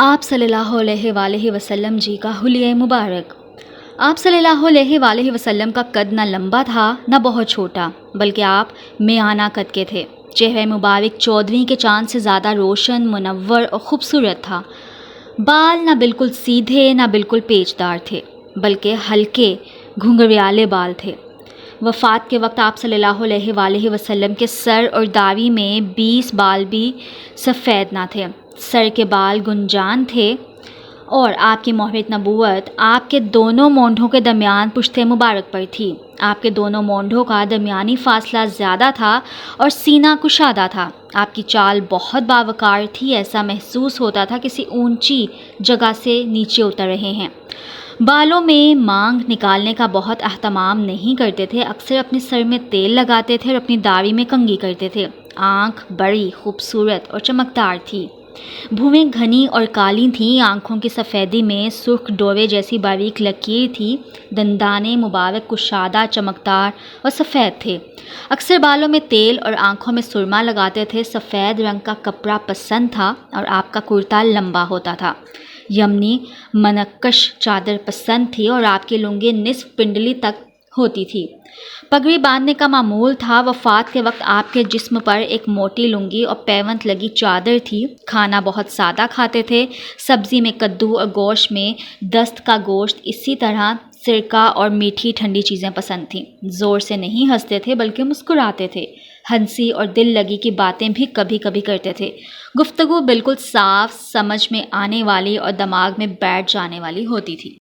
آپ صلی اللہ علیہ وآلہ وسلم جی کا حلیہ مبارک۔ آپ صلی اللہ علیہ وآلہ وسلم کا قد نہ لمبا تھا نہ بہت چھوٹا، بلکہ آپ میانہ قد کے تھے۔ چہرہ مبارک چودھویں کے چاند سے زیادہ روشن، منور اور خوبصورت تھا۔ بال نہ بالکل سیدھے نہ بالکل پیچدار تھے، بلکہ ہلکے گھنگریالے بال تھے۔ وفات کے وقت آپ صلی اللہ علیہ وآلہ وسلم کے سر اور داڑھی میں 20 بال بھی سفید نہ تھے۔ سر کے بال گنجان تھے اور آپ کی مہر نبوت آپ کے دونوں مونڈھوں کے درمیان پشت مبارک پر تھی۔ آپ کے دونوں مونڈھوں کا درمیانی فاصلہ زیادہ تھا اور سینہ کشادہ تھا۔ آپ کی چال بہت باوقار تھی، ایسا محسوس ہوتا تھا کسی اونچی جگہ سے نیچے اتر رہے ہیں۔ بالوں میں مانگ نکالنے کا بہت اہتمام نہیں کرتے تھے، اکثر اپنے سر میں تیل لگاتے تھے اور اپنی داڑھی میں کنگھی کرتے تھے۔ آنکھ بڑی، خوبصورت اور چمکدار تھی۔ بھویں گھنی اور کالی تھیں، آنکھوں کی سفیدی میں سرخ ڈورے جیسی باریک لکیر تھی۔ دندان مبارک کشادہ، چمکدار اور سفید تھے۔ اکثر بالوں میں تیل اور آنکھوں میں سرما لگاتے تھے۔ سفید رنگ کا کپڑا پسند تھا اور آپ کا کرتا لمبا ہوتا تھا۔ یمنی منقش چادر پسند تھی اور آپ کی لنگی نصف پنڈلی تک ہوتی تھی۔ پگڑی باندھنے کا معمول تھا۔ وفات کے وقت آپ کے جسم پر ایک موٹی لنگی اور پیوند لگی چادر تھی۔ کھانا بہت سادہ کھاتے تھے، سبزی میں کدو اور گوشت میں دست کا گوشت، اسی طرح سرکہ اور میٹھی ٹھنڈی چیزیں پسند تھیں۔ زور سے نہیں ہنستے تھے بلکہ مسکراتے تھے۔ ہنسی اور دل لگی کی باتیں بھی کبھی کبھی کرتے تھے۔ گفتگو بالکل صاف، سمجھ میں آنے والی اور دماغ میں بیٹھ جانے والی ہوتی تھی۔